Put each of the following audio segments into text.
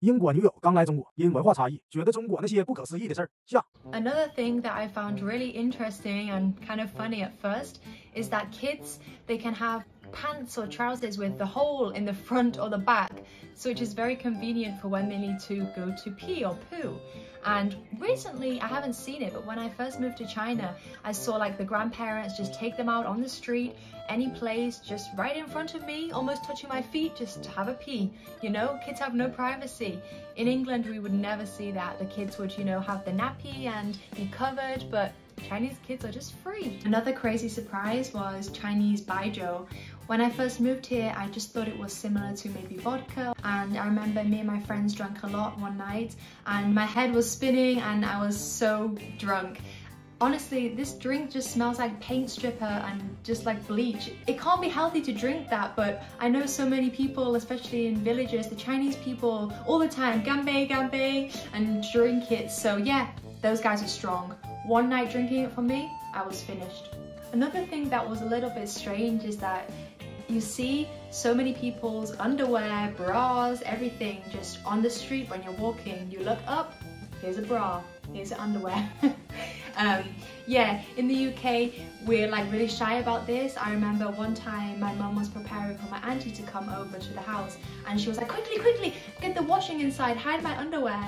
英国女友刚来中国，因文化差异，觉得中国那些不可思议的事儿。下。Another thing that I found really interesting and kind of funny at first is that kids, they can have pants or trousers with the hole in the front or the back, so which is very convenient for when they need to go to pee or poo. And recently, I haven't seen it, but when I first moved to China, I saw like the grandparents just take them out on the street, any place, just right in front of me, almost touching my feet, just to have a pee. You know, kids have no privacy. In England, we would never see that. The kids would, you know, have the nappy and be covered, but Chinese kids are just free. Another crazy surprise was Chinese baijiu. When I first moved here, I just thought it was similar to maybe vodka, and I remember me and my friends drank a lot one night and my head was spinning and I was so drunk. Honestly, this drink just smells like paint stripper and just like bleach. It can't be healthy to drink that, but I know so many people, especially in villages, the Chinese people all the time, ganbei, ganbei, and drink it. So yeah, those guys are strong. One night drinking it for me, I was finished. Another thing that was a little bit strange is that you see so many people's underwear, bras, everything just on the street when you're walking. You look up, here's a bra, here's an underwear. Yeah, in the UK, we're like really shy about this. I remember one time my mum was preparing for my auntie to come over to the house and she was like, quickly, quickly, get the washing inside, hide my underwear.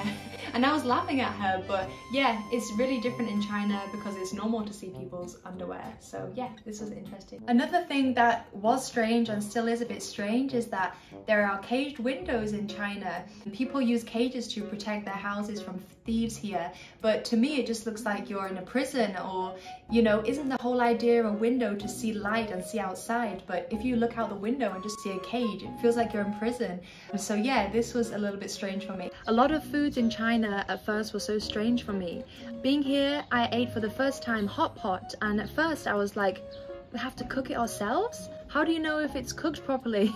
And I was laughing at her, but yeah, it's really different in China because it's normal to see people's underwear. So yeah, this was interesting. Another thing that was strange and still is a bit strange is that there are caged windows in China. People use cages to protect their houses from thieves here, but to me it just looks like you're in a prison, or you know, isn't the whole idea a window to see light and see outside? But if you look out the window and just see a cage, it feels like you're in prison. So yeah, this was a little bit strange for me. A lot of foods in China at first were so strange for me. Being here, I ate for the first time hot pot, and at first I was like, we have to cook it ourselves? How do you know if it's cooked properly?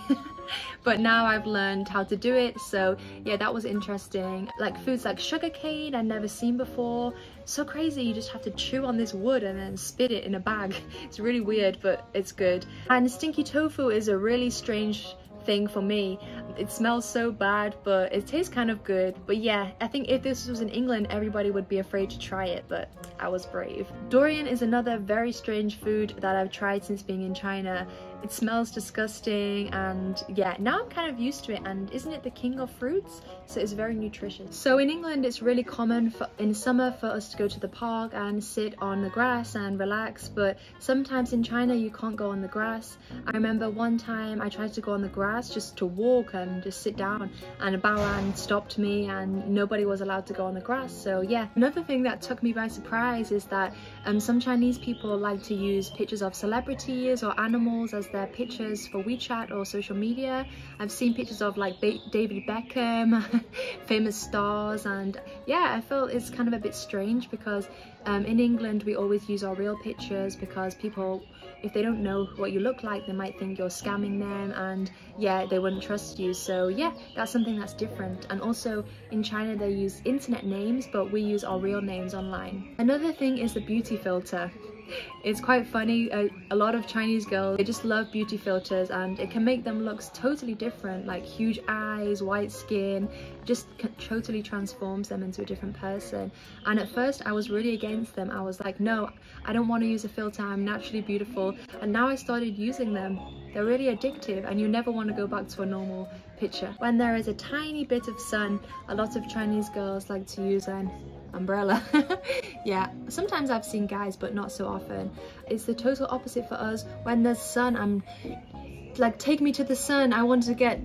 But now I've learned how to do it, so yeah, that was interesting. Like foods like sugarcane I'd never seen before. So crazy, you just have to chew on this wood and then spit it in a bag. It's really weird, but it's good. And stinky tofu is a really strange thing for me. It smells so bad, but it tastes kind of good. But yeah, I think if this was in England, everybody would be afraid to try it, but I was brave. Durian is another very strange food that I've tried since being in China. It smells disgusting, and yeah, now I'm kind of used to it, and isn't it the king of fruits? So it's very nutritious. So in England, it's really common in summer for us to go to the park and sit on the grass and relax, but sometimes in China you can't go on the grass. I remember one time I tried to go on the grass just to walk and just sit down, and a Baoan stopped me and nobody was allowed to go on the grass. So yeah, another thing that took me by surprise is that some Chinese people like to use pictures of celebrities or animals as their pictures for WeChat or social media. I've seen pictures of like David Beckham, famous stars, and yeah, I felt it's kind of a bit strange because in England we always use our real pictures because people, if they don't know what you look like, they might think you're scamming them, and yeah, they wouldn't trust you. So yeah, that's something that's different. And also in China they use internet names, but we use our real names online. Another thing is the beauty filter. It's quite funny, a lot of Chinese girls, they just love beauty filters, and it can make them look totally different, like huge eyes, white skin, just totally transforms them into a different person. And at first I was really against them. I was like, no, I don't want to use a filter, I'm naturally beautiful. And now I started using them. They're really addictive and you never want to go back to a normal picture. When there is a tiny bit of sun, a lot of Chinese girls like to use an umbrella. Yeah, sometimes I've seen guys, but not so often. It's the total opposite for us. When there's sun, I'm like, take me to the sun, I want to get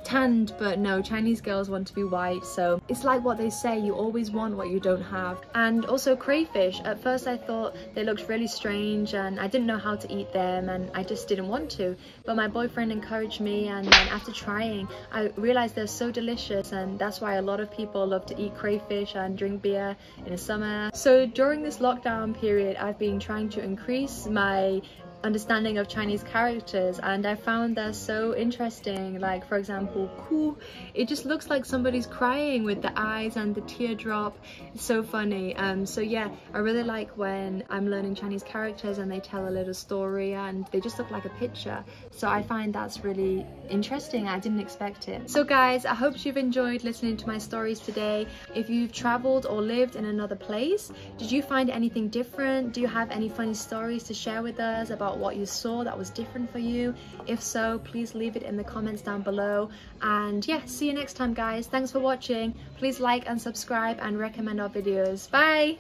tanned. But no, Chinese girls want to be white. So it's like what they say, you always want what you don't have. And also crayfish, at first I thought they looked really strange and I didn't know how to eat them, and I just didn't want to, but my boyfriend encouraged me, and then after trying I realized they're so delicious, and that's why a lot of people love to eat crayfish and drink beer in the summer. So during this lockdown period I've been trying to increase my understanding of Chinese characters, and I found that so interesting. Like, for example, ku, it just looks like somebody's crying with the eyes and the teardrop. It's so funny. So yeah, I really like when I'm learning Chinese characters and they tell a little story and they just look like a picture. So I find that's really interesting. I didn't expect it. So guys, I hope you've enjoyed listening to my stories today. If you've traveled or lived in another place, did you find anything different? Do you have any funny stories to share with us about what you saw that was different for you? If so, please leave it in the comments down below. And yeah, see you next time guys. Thanks for watching. Please like and subscribe and recommend our videos. Bye!